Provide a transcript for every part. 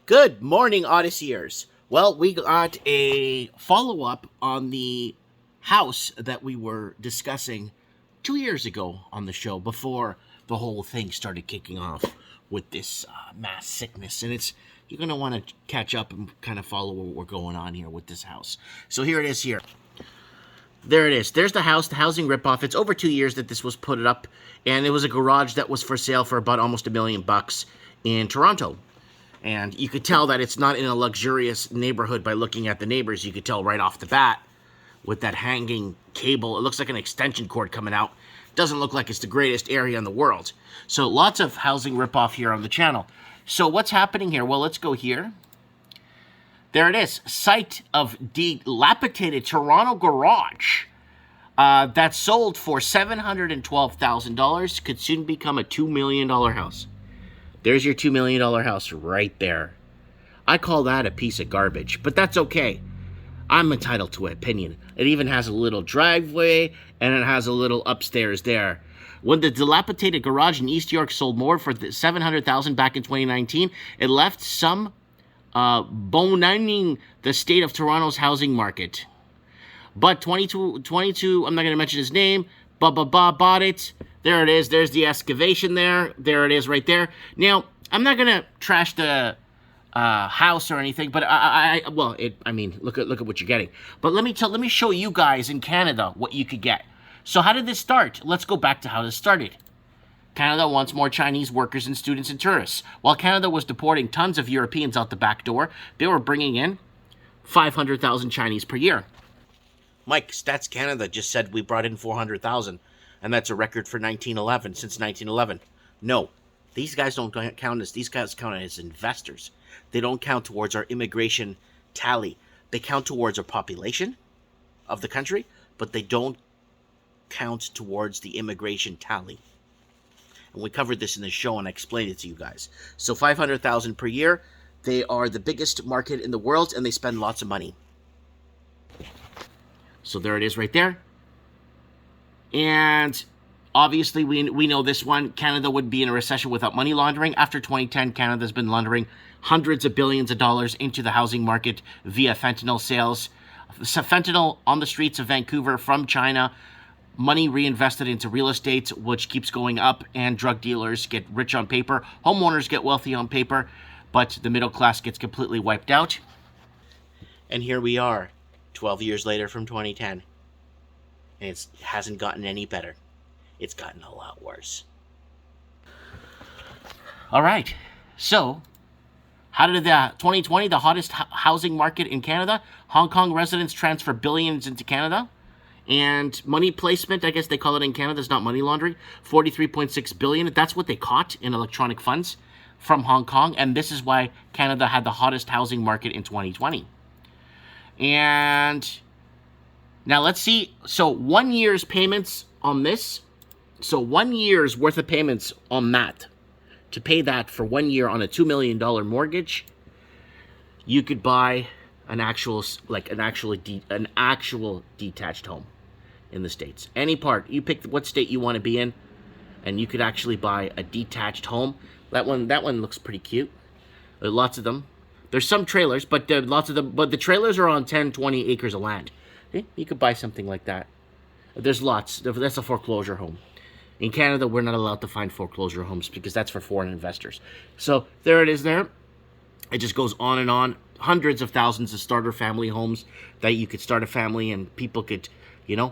Good morning, Odysseyers. Well, we got a follow-up on the house that we were discussing 2 years ago on the show before the whole thing started kicking off with this mass sickness. And you're going to want to catch up and kind of follow what we're going on here with this house. So here it is here. There it is. There's the house, the housing ripoff. It's over 2 years that this was put up, and it was a garage that was for sale for about almost $1 million in Toronto. And you could tell that it's not in a luxurious neighborhood by looking at the neighbors. You could tell right off the bat with that hanging cable. It looks like an extension cord coming out. Doesn't look like it's the greatest area in the world. So lots of housing ripoff here on the channel. So what's happening here? Well, let's go here. There it is. Site of dilapidated Toronto garage that sold for $712,000 could soon become a $2 million house. There's your $2 million house right there. I call that a piece of garbage, but that's okay. I'm entitled to an opinion. It even has a little driveway, and it has a little upstairs there. When the dilapidated garage in East York sold more for $700,000 back in 2019, it left some bemoaning the state of Toronto's housing market. But 22, I'm not going to mention his name, bought it. There it is. There's the excavation there. There it is right there. Now, I'm not going to trash the house or anything, but I mean, look at what you're getting. But let me show you guys in Canada what you could get. So how did this start? Let's go back to how this started. Canada wants more Chinese workers and students and tourists. While Canada was deporting tons of Europeans out the back door, they were bringing in 500,000 Chinese per year. Mike, Stats Canada just said we brought in 400,000. And that's a record for 1911, since 1911. No, these guys don't count as, these guys count as investors. They don't count towards our immigration tally. They count towards our population of the country, but they don't count towards the immigration tally. And we covered this in the show, and I explained it to you guys. So 500,000 per year. They are the biggest market in the world, and they spend lots of money. So there it is right there. And obviously, we know this one. Canada would be in a recession without money laundering. After 2010, Canada's been laundering hundreds of billions of dollars into the housing market via fentanyl sales. Fentanyl on the streets of Vancouver from China. Money reinvested into real estate, which keeps going up. And drug dealers get rich on paper. Homeowners get wealthy on paper. But the middle class gets completely wiped out. And here we are, 12 years later from 2010. And it hasn't gotten any better. It's gotten a lot worse. All right. So, how did the 2020, the hottest housing market in Canada? Hong Kong residents transfer billions into Canada. And money placement, I guess they call it in Canada, is not money laundering. 43.6 billion. That's what they caught in electronic funds from Hong Kong. And this is why Canada had the hottest housing market in 2020. And now let's see. So 1 year's payments on this. So 1 year's worth of payments on that. To pay that for 1 year on a $2 million mortgage, you could buy an actual detached home in the States. Any part. You pick what state you want to be in, and you could actually buy a detached home. That one looks pretty cute. Lots of them. There's some trailers, but lots of them. But the trailers are on 10, 20 acres of land. You could buy something like that. There's lots. That's a foreclosure home. In Canada, we're not allowed to find foreclosure homes because that's for foreign investors. So there it is there. It just goes on and on. Hundreds of thousands of starter family homes that you could start a family and people could,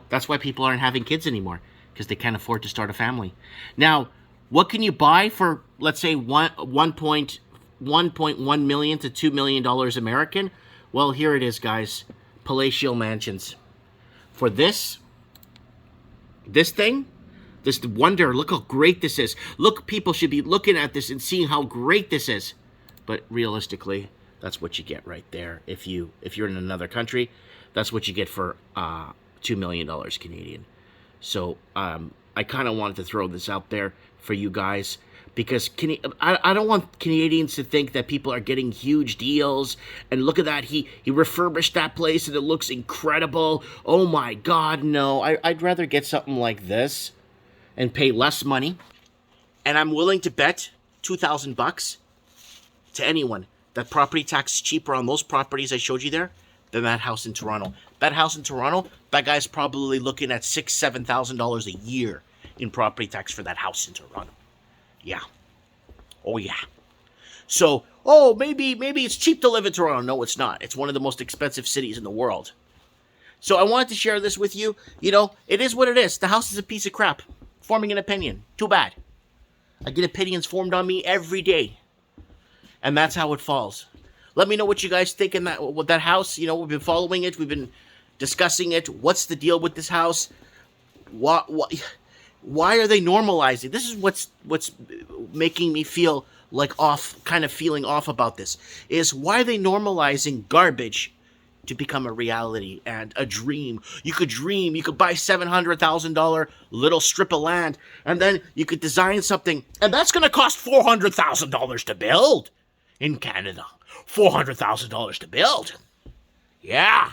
that's why people aren't having kids anymore because they can't afford to start a family. Now, what can you buy for, let's say, $1.1 million to $2 million American? Well, here it is, guys. Palatial mansions. For this thing, this wonder, look how great this is. Look, people should be looking at this and seeing how great this is. But realistically, that's what you get right there. If you're in another country, that's what you get for $2 million Canadian. So I kind of wanted to throw this out there for you guys. Because I don't want Canadians to think that people are getting huge deals. And look at that. He refurbished that place and it looks incredible. Oh my God, no. I'd rather get something like this and pay less money. And I'm willing to bet $2,000 to anyone that property tax is cheaper on those properties I showed you there than that house in Toronto. That house in Toronto, that guy's probably looking at $6,000-7,000 a year in property tax for that house in Toronto. Yeah. Oh yeah. So, maybe it's cheap to live in Toronto. No, it's not. It's one of the most expensive cities in the world. So I wanted to share this with you. You know, it is what it is. The house is a piece of crap. Forming an opinion. Too bad. I get opinions formed on me every day. And that's how it falls. Let me know what you guys think with that house. You know, we've been following it. We've been discussing it. What's the deal with this house? Why are they normalizing? This is what's making me feel like off, kind of feeling off about this, is why are they normalizing garbage to become a reality and a dream? You could dream, you could buy $700,000 little strip of land, and then you could design something, and that's going to cost $400,000 to build in Canada. $400,000 to build. Yeah.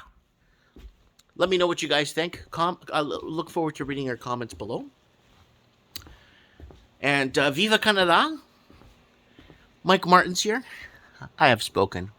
Let me know what you guys think. I look forward to reading your comments below. And Viva Canada. Mike Martins here. I have spoken.